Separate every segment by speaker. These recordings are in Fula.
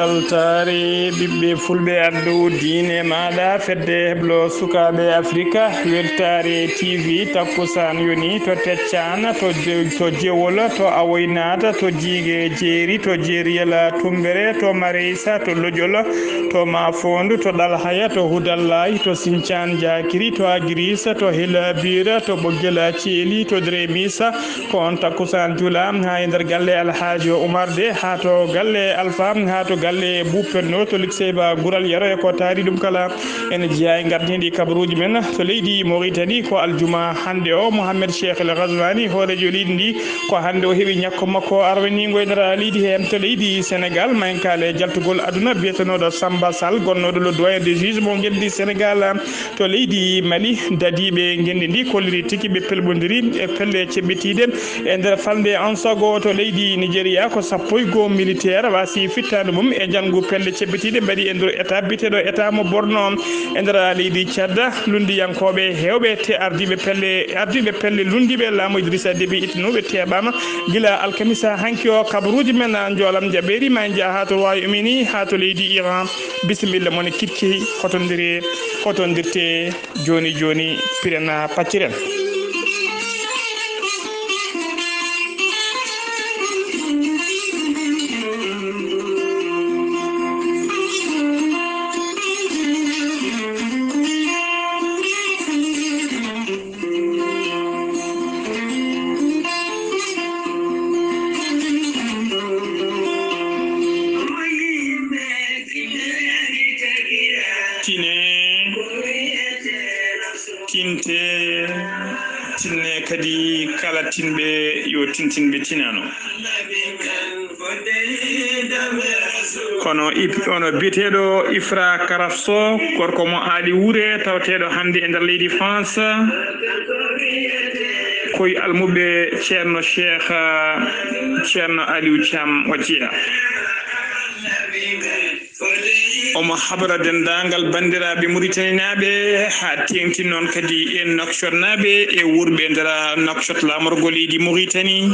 Speaker 1: daltare ɓiɓɓe fulɓe addu diine maɗa fedde heblo sukaɓe africa weltare tv takkusan yoni to teccan to jewol to awoynata to jigue jeeri to jeeriyala tumbere to mareysa to lojol to mafondu to ɗalhaya to hudallahi to sincan jakiri to agrisa to helabira to ɓoggela ceeli to dremisa ko on takkusan juula ha e nder galle alhaji oumar de ha to galle alpha ha to galle boupenno to likseyba gural yaro e ko taari ɗum kala ene jeeya e gardiniɗi kabaruji men to leydi Mauritanie ko aljuma hande o Mohamed Cheikh El Ghazouani hoorejo leydi ndi ko hande o heeɓi ñakko makko arwanigo e nder leydi hen to leydi Sénégal mankale jaltugol aduna biyetenoɗo Samba Sall gonnoɗo le doyen des juges mo geldi Sénégal to leydi Mali dadiɓe gendi ndi kolliri tigui ɓe pelɓodiri e pelle ceɓɓitiɗe e nder falde on sago to leydi Nigéria ko sappo e goho militaire wasi fittade mum e janggu pelle ceɓɓitiɗe mbaɗi e nder état biteɗo état mo Borno e nder leydi Tchad lundiyankoɓe hewɓe te ardiɓe pelle lundiɓe laamu Idrissa Déby ittunoɓe teɓama gila alkamisa hanki o kabaruji men joolam jaɓeri ma jaa ha to Royaume-Uni ha to leydi Iran bisimilla mone kikki hotondirte joni pirena pacciren. tinne kadi kala tinɓe yo tintinɓe tinano kono ono biyeteɗo Ifra Karafso gorko mo aali wuure tawateɗo hande e nder leydi France koye almuɓe ceerno Cheikh ceerno Aliou Thiam o jeeya omo habra dendagal bandiraɓe Mauritanie naɓe ha tengti noon kadi en Nouakchott naɓe e wurɓe nder Nouakchott lamorgo leydi Mauritanie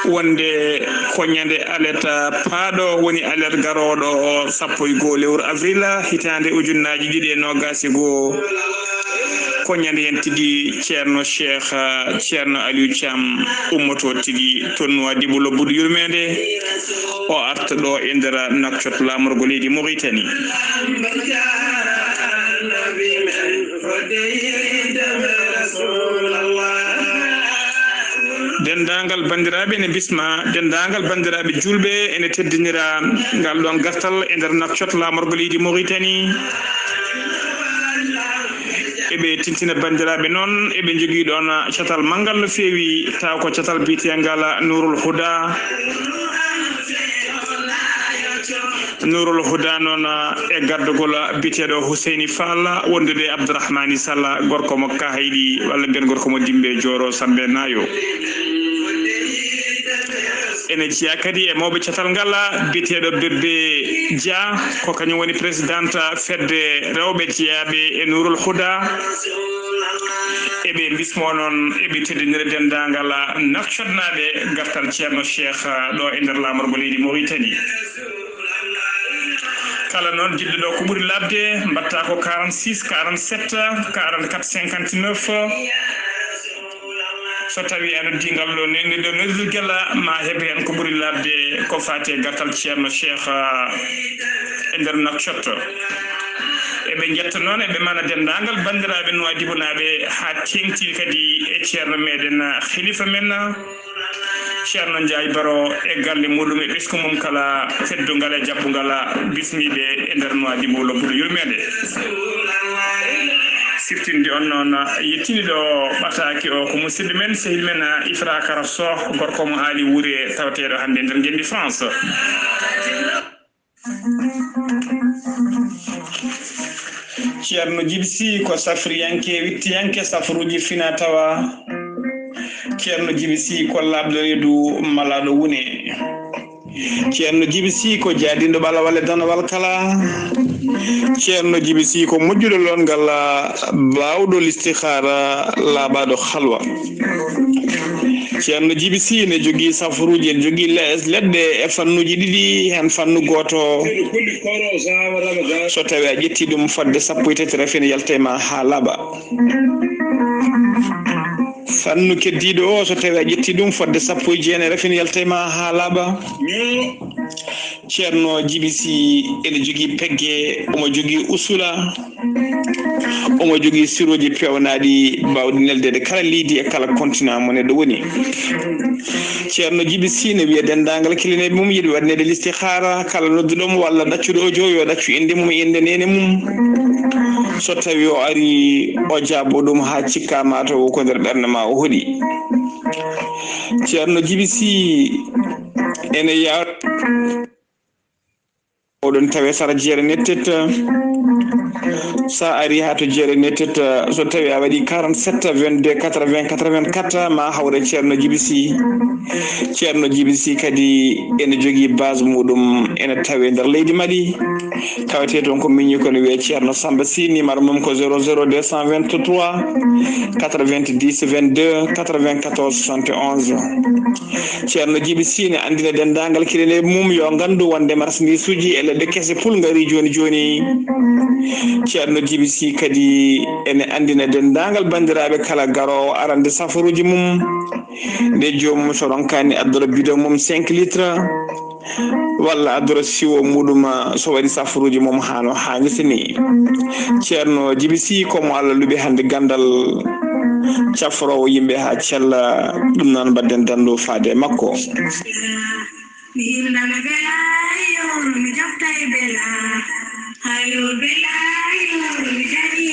Speaker 1: wonde koñande alerte paaɗo woni alerte garoɗo 11 lewru avril hitande ujunnaji 2021 koñande hen tigui ceerno Cheikh ceerno Aliou Thiam ummoto tigui tonnuwa dibulo buɗo yurmede o arta ɗo e nder Nouakchott lamorgo leydi Mauritanie dendagal bandiraɓe ene bisma dendagal bandiraɓe julɓe ene teddinira ngal ɗon gartal e nder Nouakchott lamorgo leydi Mauritanie eɓe tintina bandiraɓe noon eɓe jogui ɗon catal manggal no fewi taw ko catal biyetengal Nourul Huda noon e gardugol biyeteɗo Husseini Fall wondude Abdourahmani Sall gorko mo kahayɗi walla mbiyen gorko mo dimbe joro sambe nayo ene jeeya kadi e mawɓe catal ngal biyeteɗo Bébé Dia ko kañum woni présidente fedde rewɓe jeeyaɓe e Nourul Huda eɓe bismo noon eɓe teddinira dendagal Nouakchott naɓe gartal ceerno Cheikh ɗo e nder lamorgo leydi Mauritanie kala noon jiɗɗo ɗo ko ɓuuri labde mbatta ko 46 47 44 59 so tawi ano dingal ɗo neɗɗo noddirguel ma heeɓe hen ko ɓuuri labde ko fate gartal ceerno Cheikh e nder Nouakchott eɓe jetta noon eɓe mana dendagal bandiraɓe Nouadhibou-naɓe ha tengti kadi e ceerno meɗen khalifa men ceerno Ndiaye Baro e galle muɗum e ɓesgu mum kala teddugal e jabbugal bismiɓe e nder Nouadhibou lo ɓuuri yurmede siftinde on noon yettini ɗo ɓataki o ko musidɗo men sehil men Ifra Karafso gorko mo aali wuure tawateɗo hande nder gendi France ceerno Djibsi ko safriyanke wittiyanke safruji fina tawa ceerno Djibsi ko labɗo reedu malaɗo wune ceerno Djibsi ko jaadindo ɓalawal e danawal kala ceerno Djibsi ko moƴƴuɗo longal bawɗo l'istikhara laaɓaɗo halwa ceerno Djiby Sy ne jogii safaruuji en jogii leɗɗe e fannuuji ɗiɗi hen fannu gooto so tawi a ƴettii ɗum fodde 13 rafine yalta e ma haa laaɓa fannu keddiiɗo o so tawi a ƴettii ɗum fodde 19 rafine yalta e ma haa laaɓa ceerno Djiby Sy ene jogii pegge omo jogii usula omo jogii siroji pewnaaɗi mbawɗi neldede kala leydi e kala continent mo neɗɗo woni ceerno Djiby Sy ne wiya denndaangal kilineeɓe mum yiɗi waɗnede listihara kala nodduɗomo walla ɗaccuɗo o jo yo ɗaccu inde mum inde nene mum so tawi o ari o jaabo ɗum haa cikkama to ko nder ɓernde ma o hoɗi ceerno Djiby Sy ene oɗon tawe sara jeere nettetta sa ari ha to jeere nettetta so tawi a waɗi 47 22 80 84 ma hawre ceerno Djiby Sy ceerno Djiby Sy kadi ene jogii base muɗum ene tawe nder leydi Mali tawete toon ko miñi kono wiye ceerno Samba Sy numéro mum ko 00 223 90 22 94 71 ceerno Djiby Sy ne andina denndaangal kileneɓe mum yo nganndu wonde marchandise uji e leɗɗe kese pul ngari joni joni ceerno Djiby Sy kadi ene andina denndaangal bandiraɓe kala garowo arande safaruji mum nde joomum so ronkani addora bidon mum 5 litres walla addora siwo muɗum so waɗi safaruji mum hano hannirta ni ceerno Djiby Sy komo Allah luɓi hande gandal caforowo yimɓe ha cella ɗum noon mbadden dandu faade makko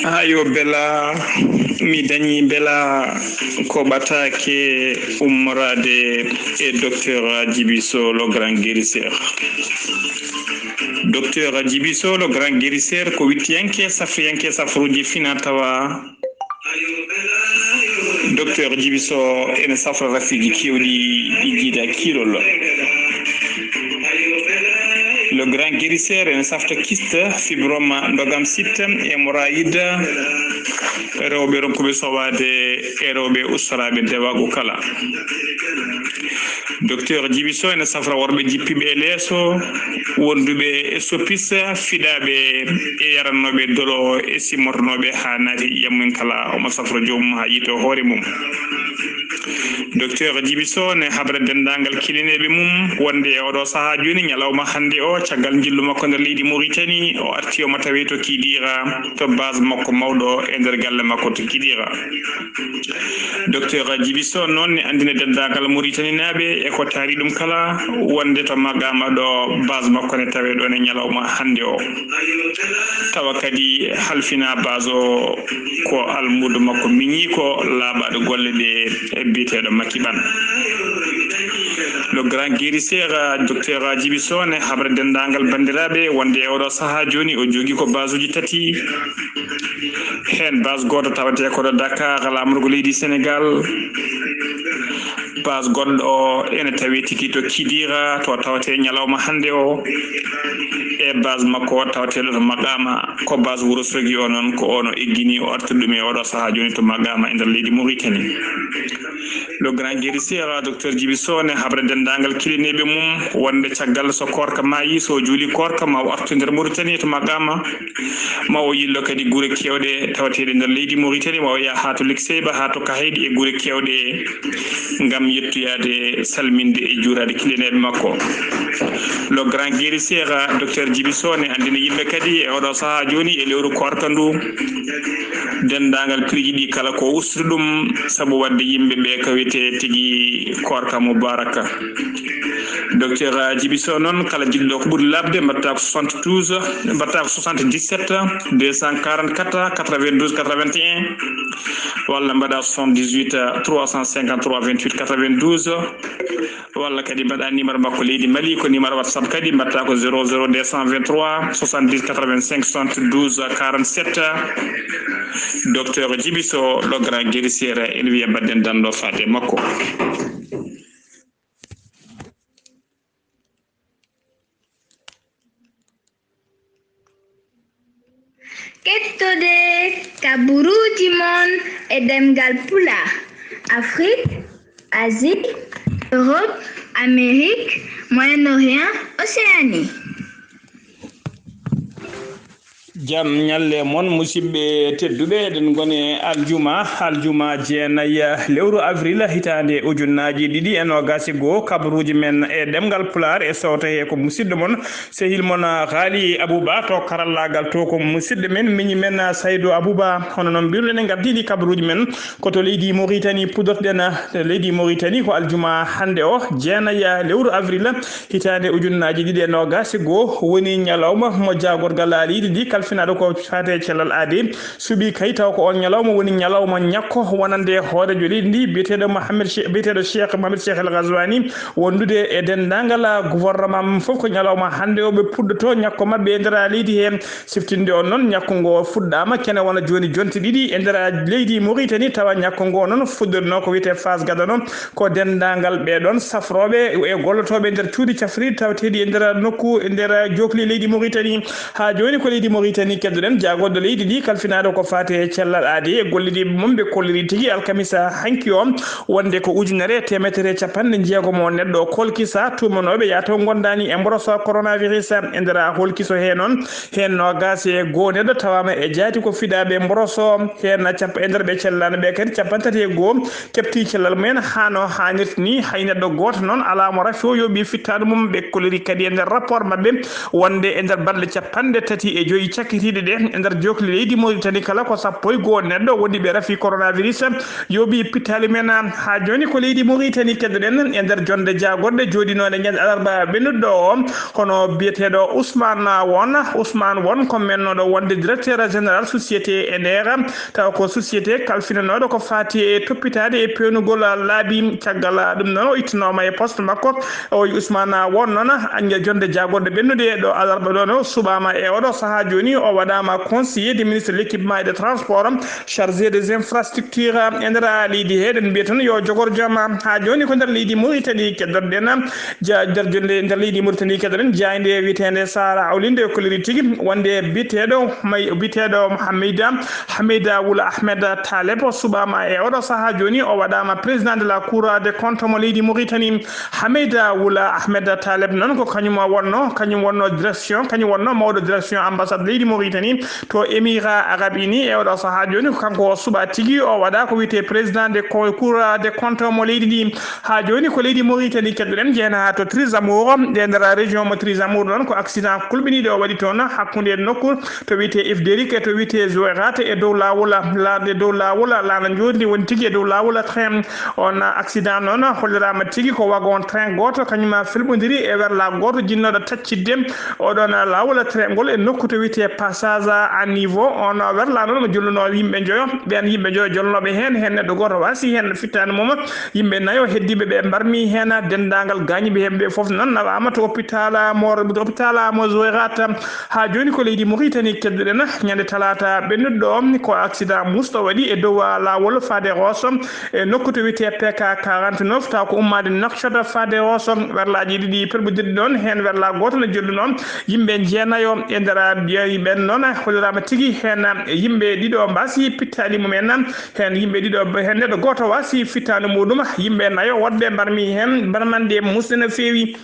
Speaker 1: hayo bela mi dañi bela ko ɓatake ummorade e docteur Djiby Sy le grand guérisseur docteur Djiby Sy le grand guérisseur ko wittiyanke safiyanke safaruji fina tawa docteur Djiby Sy ene safra rafiji kewɗi ɗi jiida kilol le grand guérisseur ene safta kyste fibrome ndogam sitte hémorroïde rewɓe ronkuɓe sowade e rewɓe ustoraɓe dewagu kala docteur Djiby Sy ene safra worɓe jippiɓe e leeso wonduɓe e soppis fiɗaɓe e yarannoɓe dolo e simmortonoɓe ha naati yammun kala omo safra joomum ha yito hoore mum docteur Djiby Sy ne haɓra denndaangal kilineɓe mum wonde e oɗo saaha joni ñalawma hannde o caggal jillu makko nder leydi Mauritanie o arti omo tawi to Kidira to base makko mawɗo e nder galle makko to Kidira docteur Djiby Sy noon ne andina denndaangal Mauritanie naaɓe e ko taari ɗum kala wonde to Magama ɗo base makko ne tawe ɗon e ñalawma hannde o tawa kadi halfina base o ko almudo makko miñi ko laaɓaɗo golle ɗe e biteɗo Macky Ban le grand guérisseur docteur Djiby Sy ne haɓra denndaangal bandiraɓe wonde e oɗo saaha joni o jogui ko base uji tati hen base goto tawate koɗo Dakar lamrugo leydi Sénégal base goɗɗo o ene tawi tigi to Kidira to tawate ñalawma hannde o e base makko tawateɗo to Magama ko base Wourossogui o noon ko ono eggini o arti ɗum e oɗo saaha joni to Magama e nder leydi Mauritanie le grand guérisseur docteur Djiby Sy ne haɓra denndaangal kilineɓe mum wonde caggal so korka mayi so juuli korka ma o artu nder Mauritanie to Magama ma o yillo kadi guure kewɗe tawateɗe nder leydi Mauritanie ma o yaha ha to Likseyba ha to Kahaydi e guure kewɗe ngam yettoyade salminde e juurade kilineɓe makko le grand guérisseur docteur Djiby Sy ne andina yimɓe kadi e oɗo saaha joni e lewru korka ndu denndaangal prix ɗi kala ko ustude ɗum sabu wadde yimɓe ɓe ko wiyete tigi korka mubaraka docteur Djiby Sy noon kala jiɗɗo ko ɓuri labde mbatta ko 72 mbatta ko 77 244 92 81 walla mbaɗa 78 353 28 92 walla kadi mbaɗa numéro makko leydi Mali ko numéro WhatsApp kadi mbatta ko 00 223 70 85 72 47 docteur Djiby Sy le grand guérisseur ene wiya mbadden danɗo faade makko
Speaker 2: Kettude kaburuji mon e demgal pula Afrique Asie, Europe, Amérique, Moyen-Orient, Océanie.
Speaker 1: jam nyalle mon musidɓe tedduɓe eɗen goni aljuma jeenaya lewru avril hitande ujunnaji ɗiɗi e nogasi goho kabaruji men e ɗemgal pular e sowta he ko musidɗo mon sehil mon haali abouba to karallagal to ko musidɗo men miñi men saydou abouba hono noon mbirɗen gardiɗi kabaruji men koto leydi Mauritanie pudorɗen leydi Mauritanie ko aljuma hande o jeenaya lewru avril hitande ujunnaji ɗiɗi e nogasi goho woni ñalawma mo jagorgal laaɗiɗi ɗi finaɗo ko fate cellal aadi suuɓi kay taw ko on ñalawma woni ñalawma ñakko wonande hoorejo leydi ndi biyeteɗo cheikh mohamed cheikh el Ghazouani wondude e dendagal gouvernement fof ko ñalawma hande o ɓe puddoto ñakko mabɓe e nder leydi he siftinde on noon ñakko ngo fuɗɗama kene wona joni jonte ɗiɗi e nder leydi Mauritanie tawa ñakko ngo noon fuɗɗorno ko wiyete phase gadano ko dendagal ɓeɗon safroɓe e gollotoɓe nder cuuɗi cafriɗi tawateɗi e nder nokku e nder jokli leydi Mauritanie ha joni ko leydi Mauritanie keddoɗen jagoɗo leydi ɗi kalfinaɗo ko fate cellal aadi e gollidiɓe mum ɓe kolliri tigui alkamisa hanki o wonde ko ujunere temetere capanɗe jeegom o neɗɗo kolkisa tumanoɓe yataw gondani e mboroso coronavirus e nder holkiso he noon hen nogas e goho neɗɗo tawama e jaati ko fiɗaɓe mboroso hen e nder ɓe cellano ɓe kadi capantati e goho kepti cellal mumen hano hannirta ni hay neɗɗo goto noon alamo rafi o yoɓi fittaɗo mum ɓe kolliri kadi e nder rapport mabɓe wonde e nder balɗe capanɗe tati e joyyi cakkitiɗe ɗe e nder jokli leydi Mauritanie kala ko sappo e goho neɗɗo woni ɓe rafi coronavirus yoɓi pittali men ha joni ko leydi Mauritanie keddoɗen e nder jonde jagorɗe joɗinoɗe ñande alarba ɓennuɗo o hono biyeteɗo Ousmane Won ko mennoɗo wonde directeur général société Enera taw ko société kalfinanoɗo ko fati e toppitade e pewnugol laabi caggal ɗum noon o ittanoma e poste makko o Ousmane Won noon jonde jagorɗe ɓennude ɗo alarba ɗo no suɓama e oɗo saaha joni o waɗama conseiller du ministre de l'équipement et des transports chargé des infrastructures e nder leydi he ɗen mbiya tan yo jogor joom ha joni ko nder leydi Mauritanie keddoɗen nder leydi Mauritanie keddoɗen jayde witende Sara Awlinde e kolliri tigui wonde biteɗo Hamida Wula Ahmed Taleb o suɓama e oɗo saaha joni o waɗama président de la cour des comptes mo leydi Mauritanie Hamida Wula Ahmed Taleb noon ko kañum wonno direction kañum wonno mawɗo direction ambassade leydi Mauritanie to Émirats Arabes Unis e oɗo saaha joni ko kanko suɓa tigui o waɗa ko wiyete président de cour des comptes mo leydi ndi ha joni ko leydi Mauritanie keddoɗen jeena ha to Trizamour nde nder région mo Trizamour ɗon ko accident kulɓiniɗo o waɗi toon hakkude nokku to wiyete Ifderik e to wiyete Zouérate e dow lawol lana jodi woni tigui e dow lawol train on accident noon hollirama tigui ko wagon train goto kañum felɓodiri e werla goto jinnoɗo taccidde oɗon lawol train ngol e nokku to wiyete passage à niveau on werla noon mo jolluno yimɓe joyo ɓen yimɓe joyo jolnoɓe hen neɗɗo goto wasi hen fittani mum yimɓe nayo heddiɓe ɓe mbarmi hen dendagal gañiɓe hemɓe foof noon nawama to hôpital mo Zouérate ha joni ko leydi Mauritanie keddoɗen ñande talata ɓennuɗo ko accident musto waɗi e dow lawol Fade Rosso e nokku to wiyete PK 49 taw ko ummade Nouakchott Fade Rosso werlaji ɗiɗi perɓodirɗi ɗon hen werla goto ne jolluno yimɓe jeenayo e nder ɓen noon hollirama tigui hen yimɓe ɗiɗo mbasi pittali mumen hen yimɓe ɗiɗo hen neɗɗo goto wasi fittani muɗum yimɓe nayo woɗɓe mbarmi hen mbarmande musde no fewi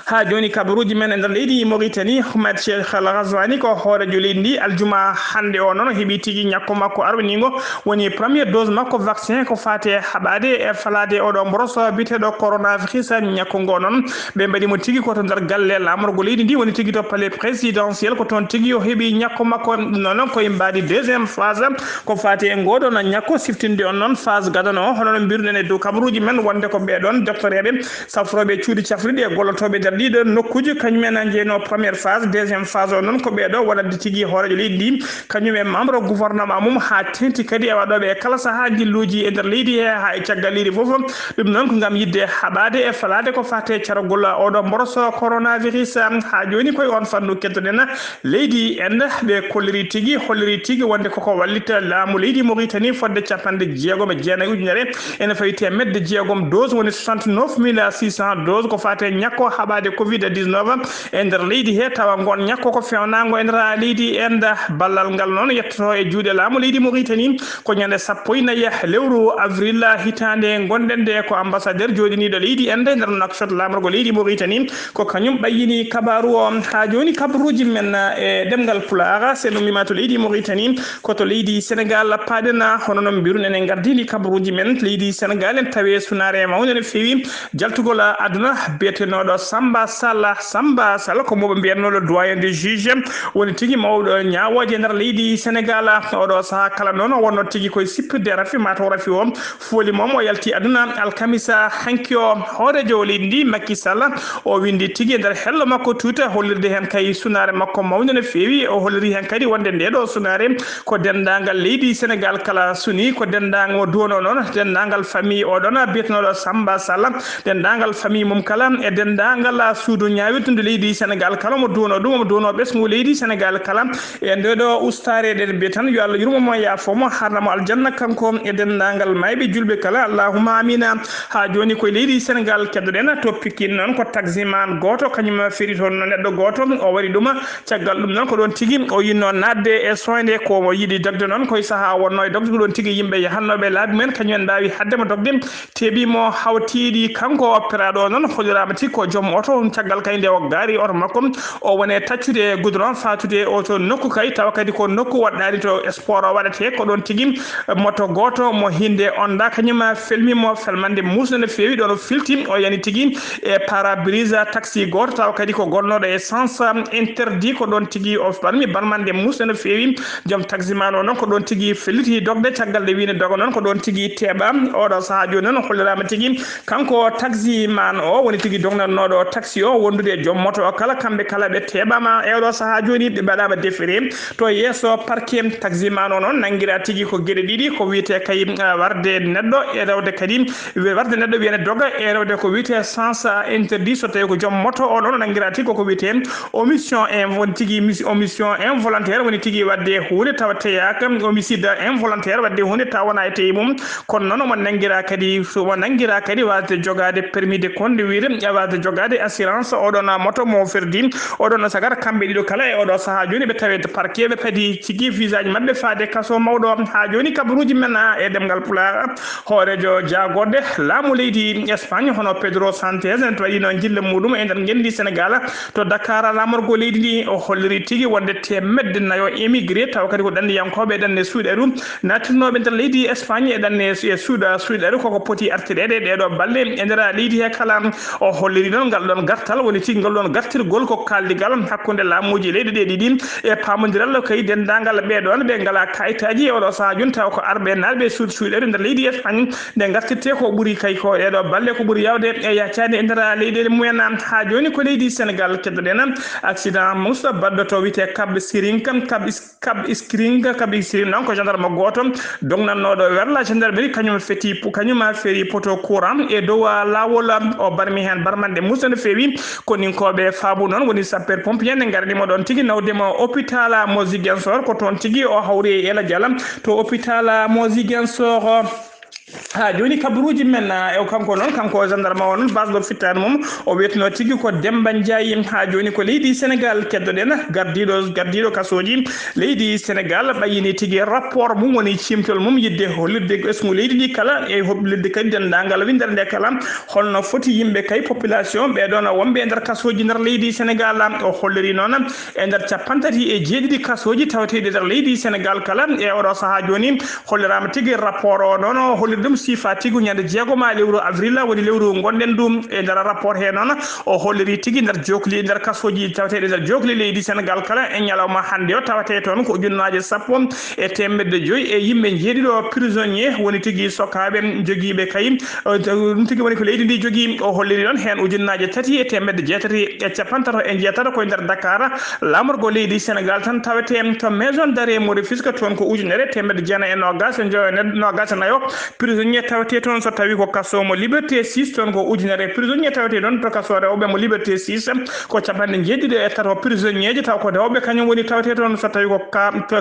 Speaker 1: ha joni kabaruji men e nder leydi Mauritanie Mohamed Cheikh El Ghazouani ko hoorejo leydi ndi aljuma hande o noon heeɓi tigui ñakko makko arwanigo woni première dose makko vaccin ko fate haɓade e falade oɗo mboroso biteɗo coronavirus ñakko ngo noon ɓe mbaɗimo tigui koto nder galle lamorgo leydi ndi woni tigui to palais présidentiel ko toon tigui o heeɓi ñakko makko noon koye mbadi deuxiéme phase ko fate e ngoɗon ñakko siftinde on noon phase gadano hono no mbirɗen e dow kabaruji men wonde ko ɓeɗon docteur eɓe safroɓe cuuɗi cafriɗi e gollotoɓe nder ɗiɗo nokkuji kañumen jeeyno première phase deuxiéme phase o noon ko ɓeɗo waɗande tigui hoorejo leydi ndi kañum e membre gouvernement mum ha tenti kadi e waɗoɓe e kala saaha jilluji e nder leydi he ha e caggal leydi foof ɗum noon ko gam yidde haɓade e falade ko fate carogol oɗo mboroso coronavirus ha joni koye on fannu keddoɗen leydi ende ɓe kolliri tigui wonde koko wallita laamu leydi Mauritanie fodde capanɗe jeegom e jeenayyi ujunere ene fawi temedde jeegom dose woni 69 600 dose ko fate ñakko haɓade faade covid-19 e nder leydi he tawa gon ñakko ko fewnago e nder leydi enda ballal ngal noon yettoto e juuɗe laamu leydi Mauritanie ko ñande 14 lewru avril hitande gonɗen nde ko ambassadeur joɗiniɗo leydi enda nder Nouakchott lamorgo leydi Mauritanie ko kañum ɓayyini kabaru o ha joni kabaruji men e demgal Pulaar se ɗum mima to leydi Mauritanie koto leydi Sénégal paɗena hono noon mbiruɗen en gardini kabaruji men leydi Sénégal en tawi sunare mawde no fewi jaltugol aduna biyetenoɗo Samba Sall ko moɓe mbiyatnoɗo doyen des juges woni tigui mawɗo ñawoje nder leydi Sénégal oɗo saaha kala noon wonno tigui koye sippirde rafi mataw rafi o fooli moom o yalti aduna alkamisa hanki o hoorejo leydi ndi Macky Sall o windi tigui nder hello makko tuta hollirde hen kay sunare makko mawde no fewi o holliri hen kadi wonde ndeɗo sunare ko dendagal leydi Sénégal kala suni ko dendagal o duwono noon dendagal famille oɗon biyetenoɗo Samba Sall dendagal famille mum kala e dendagal suudu ñawirtude leydi Sénégal kala mo duwono ɗum mo duwono ɓesgu leydi Sénégal kala e ndeɗo ustare ɗen mbiye tan yo Allah yurmomo yafomo harnamo aljanna kanko e dendagal mayɓe julɓe kala allahumma amina ha joni koye leydi Sénégal keddoɗen to Pikine noon ko taximan goto kañum feeri toon neɗɗo goto o waɗi ɗum caggal ɗum noon ko ɗon tigui o yinno nadde e soyde ko yiiɗi dogde noon koye saaha wonno e dogde ko ɗon tigui yimɓe yahannoɓe laabi mumen kañumen mbawi haddemo dogde teeɓimo hawtiɗi kanko opéraɗo noon hollirama tigui ko joom oto caggal kay nde o gaari oto makko o wone taccude goudron fatude o to nokku kay tawa kadi ko nokku waɗɗani to sport o waɗete ko ɗon tigui moto goto mo hinde onda kañum felmimo felmande musde no fewi ɗon o filti o yani tigui e parabrise taxi goto tawa kadi ko gonnoɗo essence interdit ko ɗon tigui o ɓalmi balmande musde no fewi joom taximan o noon ko ɗon tigui felliti dogde caggal nde wine doga noon ko ɗon tigui teeɓa oɗo saaha joni noon hollirama tigui kanko taximan o woni tigui dognannoɗo taxi o wondude e joom moto o kala kamɓe kala ɓe teeɓama e oɗo saaha joni ɓe mbaɗama déféré to yesso parquet taximan o noon nanguira tigui ko gueɗe ɗiɗi ko wiyete kay warde neɗɗo e rewde kadi warde neɗɗo wiyene doga e rewde ko wiyete sens interdit so tawi ko joom moto o ɗon nanguira tigui koko wiyete omission woni tigui omission involontaire woni tigui wadde hunde tawa teyaka homicide involontaire wadde hunde tawa wona e teyi mum kono noon omo nanguira kadi wasde jogade permis de conduire wasde jogade assurance oɗon moto mo ferdi oɗon sagata kamɓe ɗiɗo kala e oɗo saaha joni ɓe tawe parquet ɓe kadi tigui visage mabɓe faade kaso mawɗo ha joni kabaruji men e demgal Pulaar hoorejo jagorde laamu leydi Espagne hono Pedro Sanchez en to waɗino jille muɗum e nder gendi Sénégal to Dakar lamorgo leydi ndi o holliri tigui wonde temedde nayo émigré tawa kadi ko ɗanniyankoɓe ɗanne suuɗaru natirnoɓe nder leydi Espagne e ɗanne e suuɗaru koko poti artirede ɗeɗo balle e nder leydi he kala o holliri noon ngal ɗon gartal woni tigui ngal ɗon gartirgol ko kaldigal hakkude laamuji leydi ɗe ɗiɗi e pamodiral kay dendagal ɓeɗon ɓe ngala kayitaji e oɗo saaha joni tawa ko arɓe nalɓe suuɗaru nder leydi Espagne nde gartirte ko ɓuuri kay ko ɗeɗo balle ko ɓuuri yawde e yaccade e nder leyɗele mumen ha joni ko leydi Sénégal keddoɗen accident musta baddoto wiyete Cap Skirring noon ko gendarme goto dognannoɗo werla gendarmerie kañum feeri poto courant e dow lawol o barmi hen barmande musta no fewi koninkoɓe faabu noon woni sapeur pompier ne garnimo ɗon tigui nawdemo hôpital mo Ziguinchor ko toon tigui o hawri e Ela Dialam to hôpital mo Ziguinchor ha joni kabaruji men e kanko noon kanko gendarme o noon basɗo fittade mum o wiyeteno tigui ko Demba Ndiaye ha joni ko leydi Sénégal keddoɗen gardiɗo kasoji leydi Sénégal ɓayini tigui rapport mum woni cimtol mum yidde hollirde ɓesgu leydi ndi kala e hollirde kadi dendagal windere nde kala holno foti yimɓe kay population ɓeɗon wonɓe e nder kasoji nder leydi Sénégal o holliri noon e nder 37 kasoji tawateɗi nder leydi Sénégal kala e oɗo saaha joni hollirama tigui rapport o noon o holliri ɗum sifa tigui ñande jeegoma lewru avril woni lewru gonɗen ɗum e nder rapport he noon o holliri tigui nder jokli nder kasoji tawateɗe nder jokli leydi Sénégal kala e ñalawma hande o tawate toon ko ujunnaje 10.5 e yimɓe jeeɗiɗo prisonnier woni tigui sokaɓe joguiɓe kay ɗum tigui woni ko leydi ndi jogui o holliri noon hen ujunnaje 3.6 e jeetata koye nder Dakar lamorgo leydi Sénégal tan tawete to maison d'arrêt mo Rufisque toon ko ujunere 920 e 29 prisonnier tawte toon so tawi ko kaso mo liberté 6 toon ko ujunere prisonnier tawte ɗon to kaso rewɓe mo liberté 6 ko capanɗe jeeɗiɗi e tato prisonnier ji taw ko rewɓe kañum woni tawte toon so tawi ko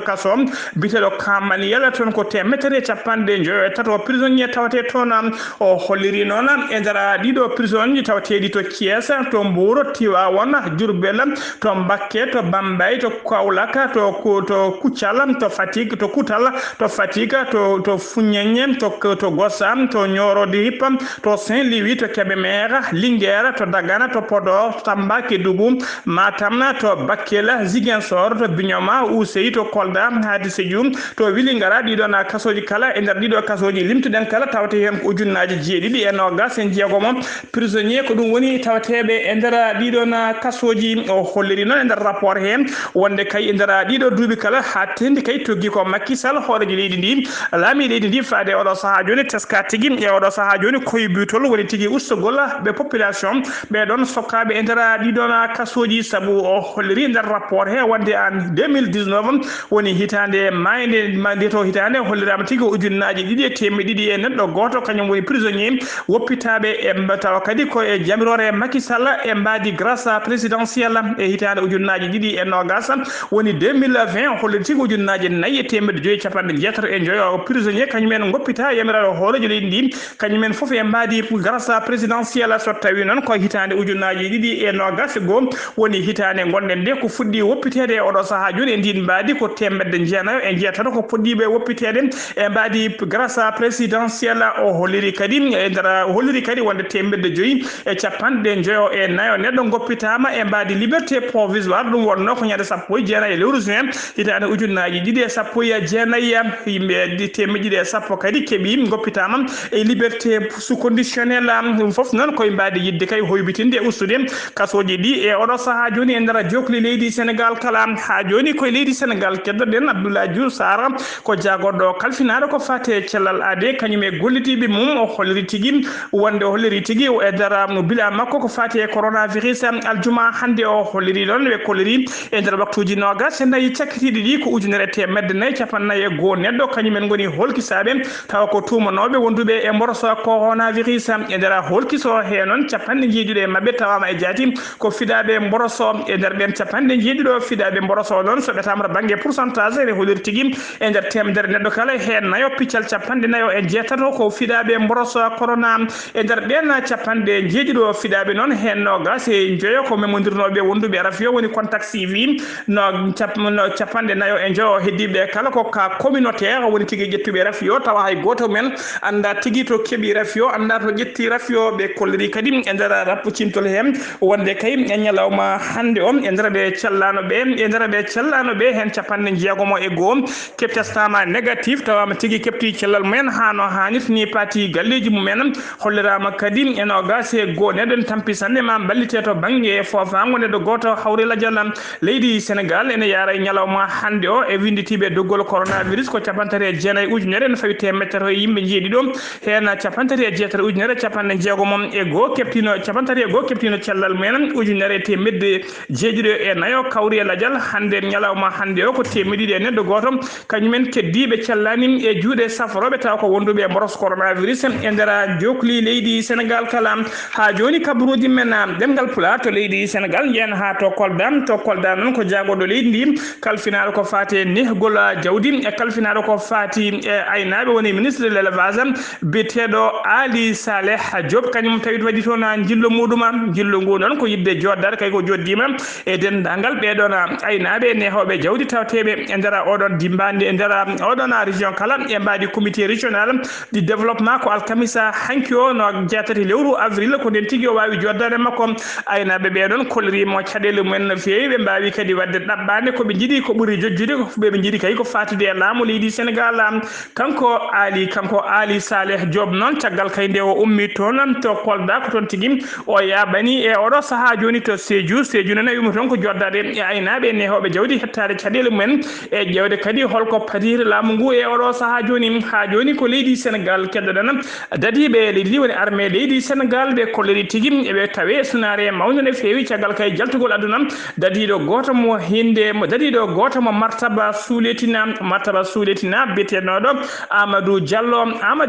Speaker 1: kaso biteɗo kamaniyala toon ko temetere capanɗe joyo e tato prisonnier tawte toon o holliri noon e nder ɗiɗo prison ji tawteɗi to Thiès to Mbour Tivaouane Diourbel to Mbacké to Bambey to Kaolack to Koutial to Fatick to Koutal to Fatick to Foundiougne to Gossam to Nioro du Rip to Saint-Louis to Kébémer Linguère to Dagana to Podor Tamba Kédougou Matam to Bakel Ziguinchor to Bignona Oussouye to Kolda Hadi Sédhiou to Vélingara ɗiɗon kasoji kala e nder ɗiɗo kasoji limtuɗen kala tawte hen ko ujunnaji jeeɗiɗi e nogas en jeegomo prisonnier ko ɗum woni tawateɓe e nder ɗiɗon kasoji o holliri noon e nder rapport hen wonde kay e nder ɗiɗo duuɓi kala ha tendi kay togui ko Macky Sall hooreji leydi ndi laami leydi ndi faade e oɗo saaha joni teska tigui e oɗo saaha joni koye butol woni tigui ustugol ɓe population ɓeɗon sokkaɓe e nder ɗiɗon kasoji saabu o holliri e nder rapport he wonde en 2019 woni hitande mayde to hitande hollirama tigui ujunnaji ɗiɗi e temedde ɗiɗi e neɗɗo goto kañum woni prisonnier woppitaɓe e tawa kadi ko e jamirore Macky Sall e mbadi grâce présidentielle e hitande ujunnaji ɗiɗi e nogas woni 2020 holliri tigui ujunnaji 4 e temedde 5 capanɗe jeetato e joyo prisonnier kañumen goppita yamiraɗo hoorejo leydi ndi kañumen foof e mbadi grâce présidentielle so tawi noon ko hitande ujunnaji ɗiɗi e nogas goo woni hitande gonɗen nde ko fuɗɗi woppitede e oɗo saaha joni e ndin mbadi ko temedde jeenayo e jeetato ko puɗɗiɓe woppitede e mbadi grâce présidentielle o holliri kadi e nder holliri kadi wonde temedde 5 e capanɗe joyo e nayo neɗɗo goppitama e mbadi liberté provisoire ɗum wonno ko ñande 19 e lewru juin hitande ujunnaji ɗiɗi e 19 yimɓe temedde ɗiɗi e 10 kadi keeɓi goppitama e liberté sous conditionnel ɗum foof noon koye mbadi yidde kay hoybitinde e ustude kasoji ɗi e oɗo saaha joni e nder jokli leydi Sénégal kala ha joni koye leydi Sénégal keddoɗen Abdoulaye Diouf Sarr ko jagoɗo kalfinaɗo ko fate cellal ade kañum e gollitiɓe mum o holliri tigui wonde o holliri tigui e nder bila makko ko fate coronavirus aljuma hande o holliri ɗon ɓe kolliri e nder waktuji nogas e nayi cakkitiɗi ɗi ko ujunere temedde 4 capannayyi e goho neɗɗo kañumen goni holkisaɓe tawa ko tumanoɓe wonduɓe e mboroso coronavirus e nder holkiso he noon capanɗe jeeɗiɗo e mabɓe tawama e jaati ko fiɗaɓe mboroso e nder ɓen capanɗe jeeɗiɗo fiɗaɓe mboroso noon so ɓetama banggue pourcentage ene holliri tigui e nder temedere neɗɗo kala he nayo piccal capanɗe nayo e jeetato ko fiɗaɓe mboroso corona e nder ɓen capanɗe jeeɗiɗo fiɗaɓe noon hen nogas e joyo ko memodirnoɓe wonduɓe rafio woni contact suivi no capanɗe nayo e joyo heddiɓe kala ko ka communautaire woni tigui ƴettuɓe rafio tawa hay goto men anda tigui to keeɓi rafio anda to ƴetti rafio ɓe kolliri kadi e nder rappocintol hen wonde kay e ñalawma hande o e nder ɓe cellanoɓe hen capanɗe jeegomo e goho keɓtestama négatif tawama tigui kepti cellal mumen ha no hannirta ni pati galleji mumen hollirama kadi e nogas e goho neɗɗon tampisande ma ballite to banggue fofango neɗɗo goto hawrila diallam leydi Sénégal ene yaara e ñalawma hande o e winditiɓe doggol coronavirus ko capantati e jeenayyi ujunere ne fawi temedere yimɓe jeeɗiɗo hen capantati e jeetati ujunere capanɗe jeegomom e goho keptino capantati e goho keptino cellal mumen ujunere temedde jeeɗiɗo e nayo kawri e ladial hande ñalawma hande o ko temedde ɗiɗi e neɗɗo goto kañumen keddiɓe cellani e juuɗe saforoɓe taw ko wonduɓe e mboros coronavirus e nder jokli leydi Sénégal kala ha joni kabaruji men demgal pulaar to leydi Sénégal yen ha to Kolda noon ko jagoɗo leydi ndi kalfinaɗo ko fati nehgol jawdi e kalfinaɗo ko fati e aynaɓe woni ministre de l'élevage biyeteɗo Ali Saleh Diop kañum tawi waɗi toon jillo muɗum jillo ngu noon ko yidde joddade kay ko joddima e dendagal ɓeɗon aynaɓe nehoɓe jawdi tawteɓe e nder oɗon dimbande e nder oɗon région kala e mbadi comité régional du développement ko alkamisa hanki o no jeetati lewru avril ko nden tigui o wawi joddade makko aynaɓe ɓeɗon kollirimo caɗele mumen no fewi ɓe mbawi kadi wadde ɗaɓɓade koɓe jiiɗi ko ɓuuri jojjude ko ɓe jiiɗi kay ko fatude e laamu leydi Sénégal kanko Ali Saleh Diop noon caggal kay nde o ummi toon to Kolda ko toon tigui o yaɓani e oɗo saaha joni to Sédhiou noon wimo toon ko joddade e aynaɓe nehoɓe jawdi hettade caɗele mumen e ƴewde kadi holko patiri laamu ngu e oɗo saaha joni ha joni ko leydi Sénégal keddoɗen dadiɓe leydi ndi woni armée leydi Sénégal ɓe kolliri tigui eɓe tawe sunare mawde no fewi caggal kay jaltugol aduna dadiɗo goto mo martaba suuletina biyeteɗoɗo Amadou Diallo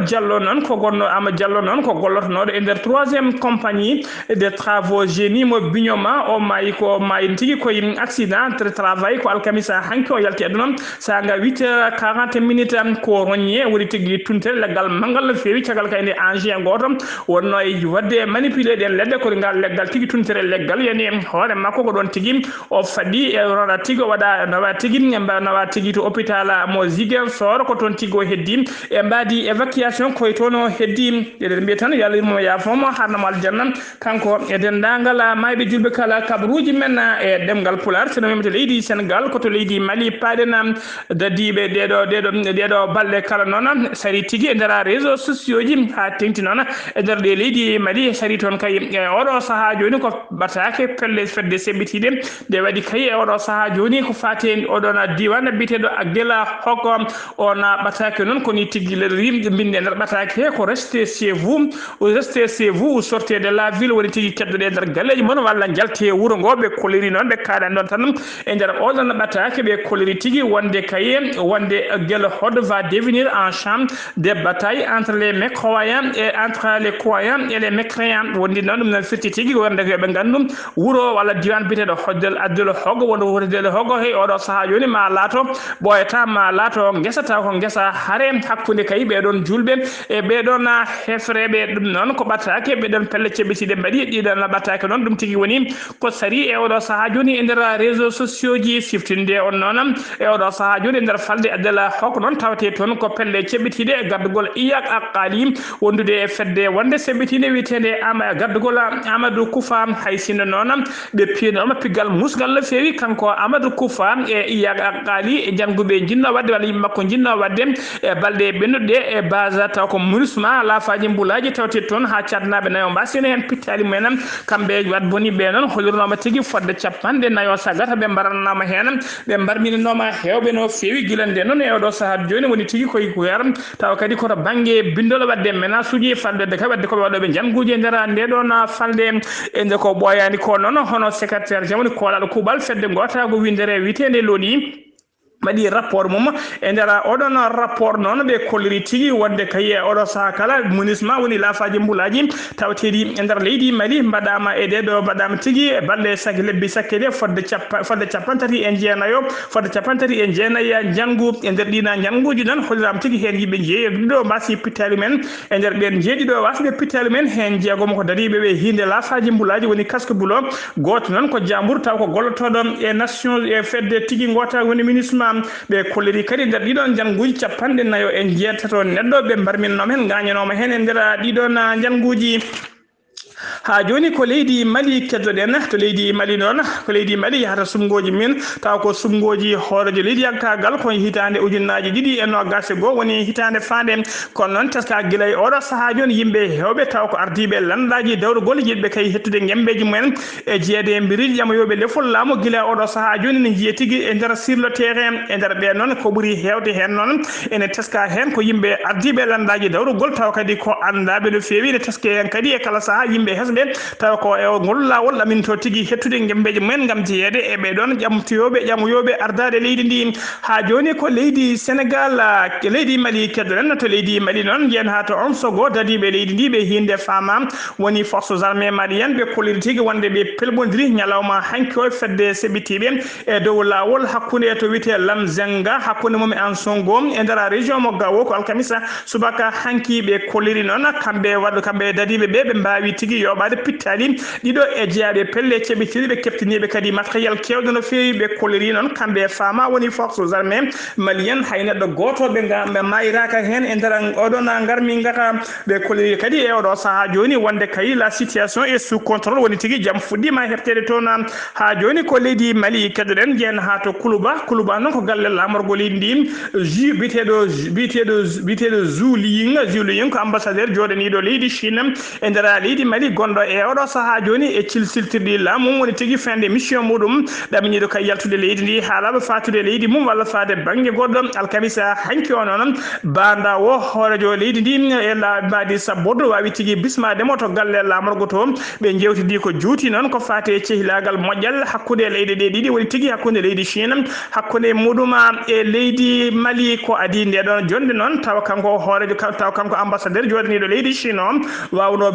Speaker 1: Diallo non ko gonno Amadou Diallo non ko gollotonoɗo e nder 3e compagnie de travaux génie mo Bignoma o mayi tigi koye accident de travail ko alkamisa hanki o yalti aduna saga 8h40 minutes ko rogne woni tigui tuntere leggal mangal no fewi caggal kayne engin goto wonno e wadde manipulé den ledde ko ngal leggal tigui tuntere leggal yani hoore makko ko don tigui o fadi e rona tigui o waɗa nawa tigui nawa tigui to hôpital mo Ziguinchor ko toon tigui o heddi e mbadi évacuation koye toon o heddi eɗen mbiya tan yo Allah yurmo yafomo harnamo aljanna kanko e dendagal mayɓe julɓe kala kabaruji men e ɗemgal pular seno mimete leydi Sénégal koto leydi Mali paɗen dadiɓe ɗeɗo balɗe kala noon sari tigui e nder réseaux sociaux ji ha tengti noon e nder ɗe leydi Mali sari toon kay oɗo saaha joni ko batake pelle fedde seɓɓitide nde waɗi kay e oɗo saaha joni ko fate oɗon diwan biteɗo Guela Hokko on batake noon koni tigui rimde binde nder batake he ko restez chez vous ou sortez de la ville woni tigui keddoɗe nder galleji moon walla jalte wuuro ngo ɓe koliri noon ɓe kaɗan ɗon tan e nder oɗon batake ɓe koliri tigui wonde kaye wonde Guela Hokko va devenir un champ de bataille entre les mécroyants et entre les croyants et les mécréants wondi noon ɗum non firti tigui wonde ko ɓe gandu wuuro walla diwan biteɗo hoddel Abdoul Hoggo wonde wuurdel Hoggo he oɗo saaha joni ma laato ɓoyata ma laato guesata ko guesa haare hakkude kay ɓeɗon julɓe e ɓeɗon hefreɓe ɗum noon ko ɓattake ɓeɗon pelle ceɓɓitiɗe mbaɗi ɗiɗon ɓattake noon ɗum tigui woni ko sari e oɗo saaha joni e nder réseaux sociaux ji siftinde on noon e oɗo saaha joni e nder falde Abdoul Hoggo noon tawate toon ko pelle ceɓɓitiɗe e gardugol Iyak Alkali wondude e fedde wonde seɓɓitinde witede gardugol Amadou Koufa hay sinno noon ɓe piinoma piggal musgal no fewi kanko Amadou Koufa e Iyak Alkali e janguɓe jinno wadde walla yimɓe makko jinno wadde e balɗe ɓennuɗe e base taw ko munisma laafaji mbulaji tawte toon ha cadnaɓe nayo mbasino hen pittali mumen kamɓe wat boni ɓe noon holirnoma tigui fodde capanɗe nayo sagata ɓe mbaranama hen ɓe mbarmininoma hewɓe no fewi guilande noon e oɗo saaha joni woni tigui koye koyar taw kadi koto banggue bindol wadde menace uji faldede ka wadde koɓe waɗoɓe janguji e nder ndeɗon falde e nde ko ɓoyani ko noon hono secrétaire jamani kolal kuuɓal fedde gotago windere witede loni waɗi rapport mum e nder oɗon rapport noon ɓe kolliri tigui wonde kayi oɗo saaha kala munisma woni laafaji mbulaji tawteɗi e nder leydi Mali mbaɗama e ɗeɗo mbaɗama tigui e balɗe lebbi sakke ɗe fodde capantati e jeenayo fodde capantati e jeenayya janggu e nder ɗina janguji noon hollirama tigui hen yimɓe jeeyoɗiɗo mbasi pittali men e nder ɓen jeeɗiɗo wasde pittali men hen jeegomo ko dariɓe ɓe hinde laafaji mbulaji woni casque bulo goto noon ko jambour taw ko gollotoɗo e nation e fedde tigui gota woni munisma ɓe kolliri kadi nder ɗiɗon janguji capanɗe nayo e jeetato neɗɗo ɓe mbarminnoma hen gañanoma hen e nder ɗiɗon janguji ha joni ko leydi Mali keddoɗen to leydi Mali noon ko leydi Mali yahata sumgoji min taw ko sumgoji hoorejo leydi yakkagal ko hitande ujunnaji ɗiɗi e nogas e goho woni hitande fande kono noon teska guila e oɗo saaha joni yimɓe hewɓe taw ko ardiɓe landaji dawrugol jiɗɓe kay hettude gembeji mumen e jeeyede mbiriji ƴamoyoɓe lefol laamu guila e oɗo saaha joni ne jiiye tigui e nder sur le terrain e nder ɓe noon ko ɓuuri hewde hen noon ene teska hen ko yimɓe ardiɓe landaji dawrugol taw kadi ko andaɓe no fewi ne teske hen kadi e kala saaha yimɓe hesɓe taw ko e ngol lawol ɗaminto tigui hettude gembeji mumen gam jeeyede e ɓeɗon ƴamoyoɓe ardade leydi ndi ha joni ko leydi Sénégal leydi Mali keddoɗen to leydi Mali noon jen ha to on sogo dadiɓe leydi ndi ɓe hinde fama woni forces armées maliennes ɓe kolliri tigui wonde ɓe pelmodiri ñalawma hanki o fedde seɓɓitiɓe e dow lawol hakkude to wiyete Lamzenga hakkude mum en Songo e nder région mo Gawo ko alkamisa subaka hanki ɓe kolliri noon kamɓe dadiɓe ɓe mbawi tigui yoɓade pittali ɗiɗo e jeeyaɓe pelle ceɓɓitiɗi ɓe keptiniɓe kadi matériel kewɗo no fewi ɓe kolliri noon kamɓe fama woni forces armées malienne hay neɗɗo goto ɓe mayiraka hen e nder oɗon garmi gata ɓe kolliri kadi e oɗo saaha joni wonde kayi la situation est sous contrôle woni tigui jaam fuɗɗima heftede toon ha joni ko leydi Mali keddoɗen jen ha to Kuluba noon ko galle lamorgo leydi ndi biteɗo Zhu Liying ko ambassadeur joɗaniɗo leydi Chine e nder leydi Mali gonɗo gonɗo e oɗo saha joni e cilsiltirɗi laamu woni tigui fende mission muɗum ɗaminiɗo kay yaltude leydi ndi haalaɓe fatude leydi mum walla fade banggue goɗɗo alkamisa hanki o noon banda o hoorejo leydi ndi e laaɓadi sabbodo wawi tigui bismademo to galle lamorgo to ɓe jewtidi ko juuti noon ko fate cehilagal moƴƴal hakkude leydi ɗe ɗiɗi woni tigui hakkude leydi Chine hakkude muɗuma e leydi Mali ko adi nde ɗon jonde noon tawa kanko hoorejo tawa kanko ambassadeur jodaniɗo leydi Chine o wawno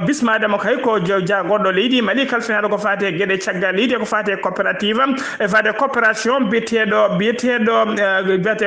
Speaker 1: bismademo kay ko goɗɗo leydi Mali kalfinaɗo ko fate gueɗe caggal leydi ko fate coopérative e fate coopération biyeteɗo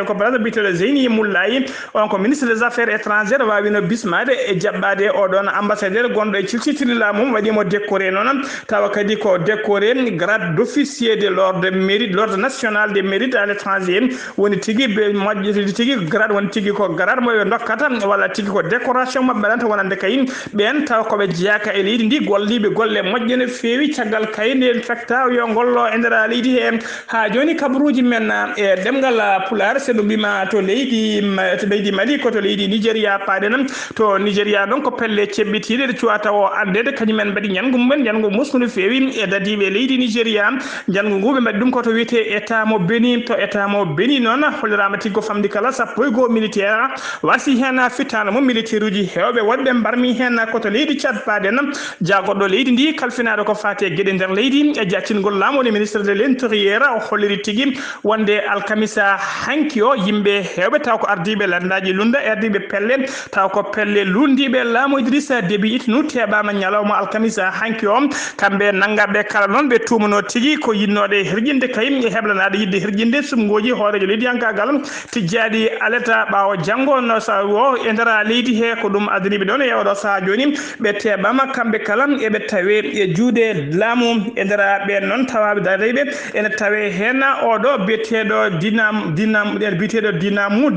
Speaker 1: coopération biyeteɗo Zeyni Moulaye on ko ministre des affaires étrangères wawino bismade e jaɓɓade oɗon ambassadeur gonɗo e cilcitiri laamum waɗimo décoré noon tawa kadi ko décoré grade d'officier de l'ordre mérite l'ordre national des mérites à l'étranger woni tigui moƴƴi tigui grade woni tigui ko grade mo ɓe dokkata walla tigui ko décoration mabɓe ɗanta wonande kay ɓen tawa koɓe jeeyaka e leydi ndi golliɓe golle moƴƴe no fewi caggal kayde fecta yo gollo e nder leydi he ha joni kabaruji men e ɗemgal Pulaar se ɗum mbima to leydi Mali ko to leydi Nigéria paɗen to Nigéria ɗon ko pelle ceɓɓitiɗe ɗe cuwata o andede kañumen mbaɗi ñangu mumen ñangu muskuno fewi e dadiɓe leydi Nigéria ñangu ngu ɓe mbaɗi ɗum koto wiyete état mo Bénin to état mo Bénin noon hollirama tiggo famdi kala sappo e goho militaire wasi hen fittano mum militaire uji hewɓe wonɓe mbarmi hen koto leydi Tchad paɗen jagoɗɗo leydi ndi kalfinaɗo ko fate gueɗe nder leydi e jaccingol laamu woni ministre de l'intérieur o holliri tigui wonde alkamisa hanki o yimɓe hewɓe taw ko ardiɓe landaji lunda e ardiɓe pelle taw ko pelle lundiɓe laamu Idrissa Déby Itnou teɓama ñalawma alkamisa hanki o kamɓe naggaɓe kala noon ɓe tumano tigui ko yinnoɗe hirjinde kayim e heblanaɗe yidde hirjinde sumgoji hoorejo leydi hankagal tijjaɗi aleta ɓawo janggo no sa o e nder leydi he ko ɗum adaniɓe ɗon e oɗo saha joni ɓe teɓama kamɓe kala eɓe tawe e juude laamu e nder ɓen noon tawaɓe dariɓe ene tawe hen oɗo biyeteɗo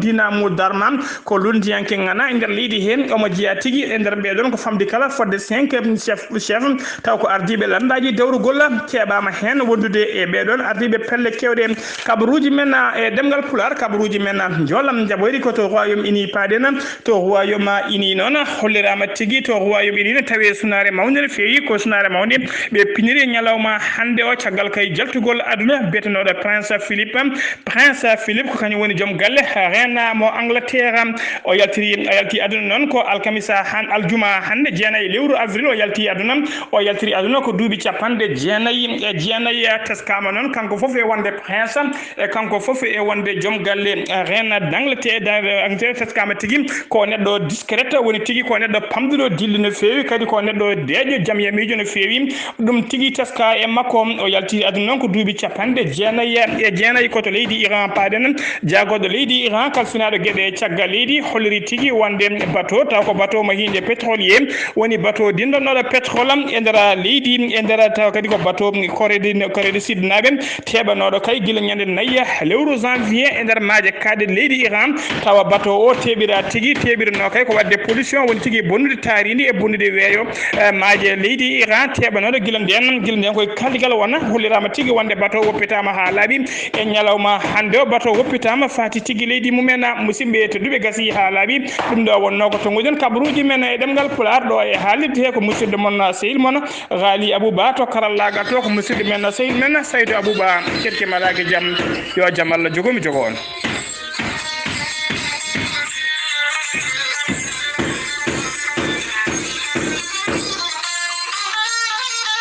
Speaker 1: dinamu darman ko lundiyanke gana e nder leydi hen omo jeeya tigui e nder ɓeɗon ko famdi kala fodde 5 chef taw ko ardiɓe landaji dawrugol keɓama hen wondude e ɓeɗon ardiɓe pelle kewɗe kabaruji men e ɗemgal Pulaar kabaruji men jolam jaɓoyɗi ko to royaume uni paɗen to royaume uni noon hollirama tigui to royaume uni ne tawe sunare mawde no fewi ko sunare mawde ɓe piniri ñalawma hande o caggal kay jaltugol aduna betenoɗo prince Philippe ko kañum woni joom galle reena mo Angleterre o yalti aduna noon ko alkamisa aljuma hande jeenayi lewru avril o yalti aduna o yaltiri aduna ko duuɓi capanɗe jeenayi teskama noon kanko foof e wonde prince e kanko foof e wonde joom galle reena d'Angleterre teskama tigui ko neɗɗo discrète woni tigui ko neɗɗo pamduɗo dilli no fewi kadi ko neɗɗo deeƴo jaam yamijo no fewi ɗum tigui teska e makko o yaltiri aduna noon ko duuɓi capanɗe jeenayi koto leydi Iran paɗen jagoɗo leydi Iran kalfinaɗo gueɗe caggal leydi holliri tigui wonde bateau taw ko bateau mo hinde pétrolier woni bateau dindonoɗo pétrole e nder leydi e nder taw kadi ko bateau Corée du Sud naɓe teɓanoɗo kay guila ñande nayyi lewru janvier e nder maaje kaɗe leydi Iran tawa bateau o teɓira tigui teɓirano kay ko wadde pollution woni tigui bonnude taaridi e bonnude weeyo maaje leydi Iran teɓanoɗo guila nden koye kaldigal wona hollirama tigui wonde bateau woppitama ha laaɓi e ñalawma hande o bateau woppitama fati tigui leydi mumen musidɓe tedduɓe gasi ha laaɓi ɗum ɗo wonno ko tonguɗen kabaruji men e ɗemgal Pulaar ɗo e haalirde he ko musidɗo mon sehil mon Ghali Abouba to karallagal to ko musidɗo men sehil men Saydou Abouba cerki malaki jaam yo jaam Allah jogomi jogo on.